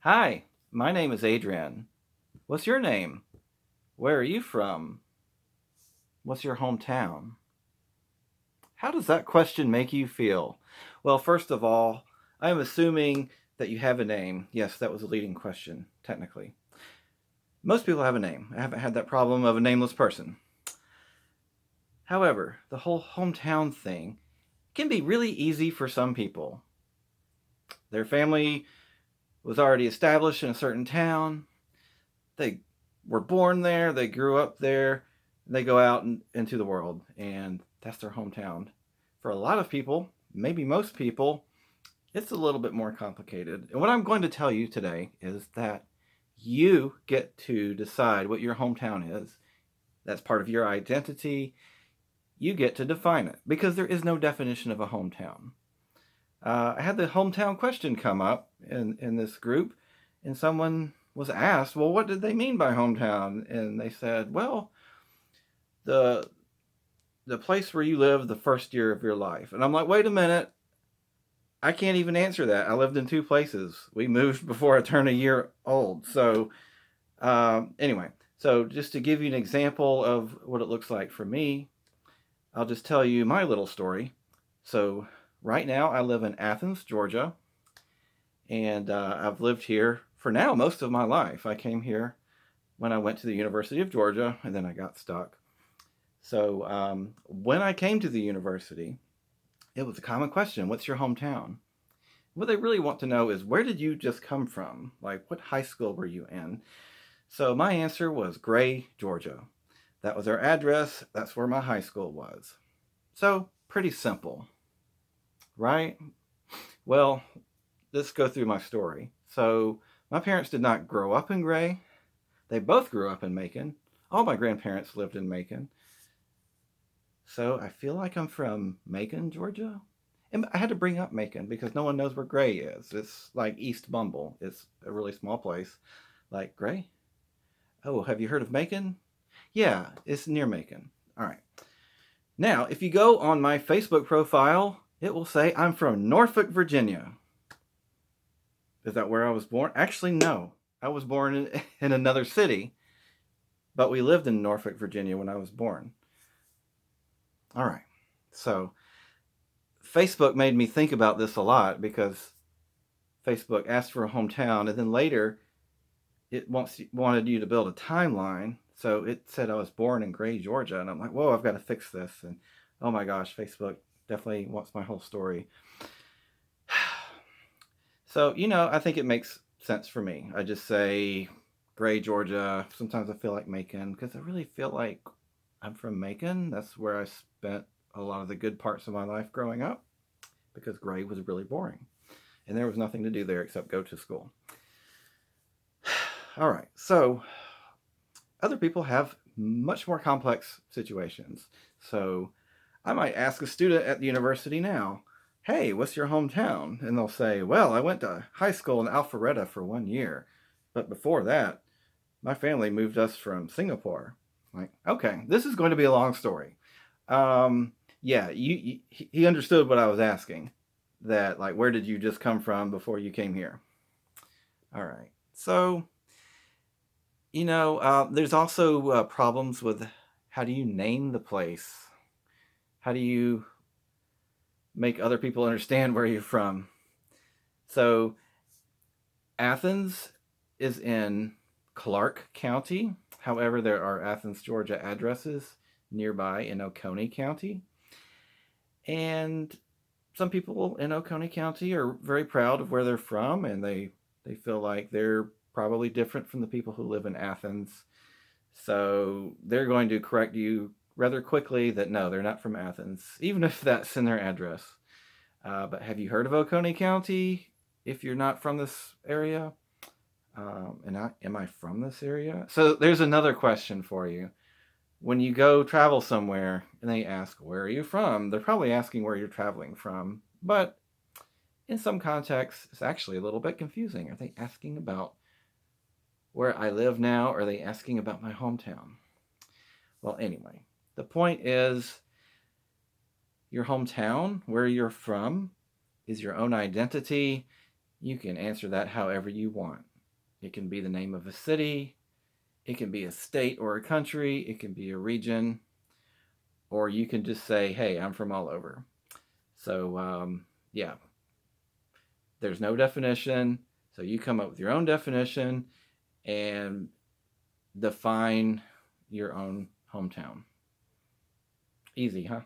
Hi, my name is Adrian. What's your name? Where are you from? What's your hometown? How does that question make you feel? Well, first of all, I am assuming that you have a name. Yes, that was a leading question, technically. Most people have a name. I haven't had that problem of a nameless person. However, the whole hometown thing can be really easy for some people. Their family was already established in a certain town. They were born there, they grew up there, they go out into the world, and that's their hometown. For a lot of people, maybe most people, it's a little bit more complicated. And what I'm going to tell you today is that you get to decide what your hometown is. That's part of your identity. You get to define it because there is no definition of a hometown. I had the hometown question come up in this group, and someone was asked, well, what did they mean by hometown? And they said, well, the the place where you lived the first year of your life. And I'm like, wait a minute, I can't even answer that. I lived in two places. We moved before I turned a year old. So anyway, so just to give you an example of what it looks like for me, I'll just tell you my little story. So right now I live in Athens, Georgia, and I've lived here for now most of my life. I came here when I went to the University of Georgia, and then I got stuck. So when I came to the university, it was a common question: "What's your hometown?" What they really want to know is, where did you just come from? Like, what high school were you in? So my answer was Gray, Georgia. That was our address. That's where my high school was. So pretty simple, right? Well, let's go through my story. So my parents did not grow up in Gray. They both grew up in Macon. All my grandparents lived in Macon. So I feel like I'm from Macon, Georgia. And I had to bring up Macon because no one knows where Gray is. It's like East Bumble. It's a really small place. Like, Gray? Oh, have you heard of Macon? Yeah, it's near Macon. All right. Now, if you go on my Facebook profile, it will say I'm from Norfolk, Virginia. Is that where I was born? Actually, no. I was born in another city, but we lived in Norfolk, Virginia when I was born. All right. So Facebook made me think about this a lot because Facebook asked for a hometown, and then later it wanted you to build a timeline. So it said I was born in Gray, Georgia, and I'm like, whoa, I've got to fix this. And oh my gosh, Facebook definitely wants my whole story. So, I think it makes sense for me. I just say Gray, Georgia. Sometimes I feel like Macon because I really feel like I'm from Macon. That's where I spent a lot of the good parts of my life growing up because Gray was really boring. And there was nothing to do there except go to school. All right, so other people have much more complex situations. So I might ask a student at the university now, hey, what's your hometown? And they'll say, well, I went to high school in Alpharetta for 1 year. But before that, my family moved us from Singapore. Like, okay, this is going to be a long story. Yeah, he understood what I was asking. That, like, where did you just come from before you came here? All right. So, there's also problems with how do you name the place? How do you make other people understand where you're from? So, Athens is in Clark County. However, there are Athens, Georgia addresses nearby in Oconee County. And some people in Oconee County are very proud of where they're from, and they feel like they're probably different from the people who live in Athens. So they're going to correct you rather quickly that no, they're not from Athens, even if that's in their address. But have you heard of Oconee County? If you're not from this area, am I from this area? So there's another question for you. When you go travel somewhere and they ask, where are you from? They're probably asking where you're traveling from. But in some contexts, it's actually a little bit confusing. Are they asking about where I live now? Or are they asking about my hometown? Well, anyway, the point is your hometown, where you're from, is your own identity. You can answer that however you want. It can be the name of a city. It can be a state or a country. It can be a region. Or you can just say, hey, I'm from all over. So, yeah, there's no definition. So you come up with your own definition and define your own hometown. Easy, huh?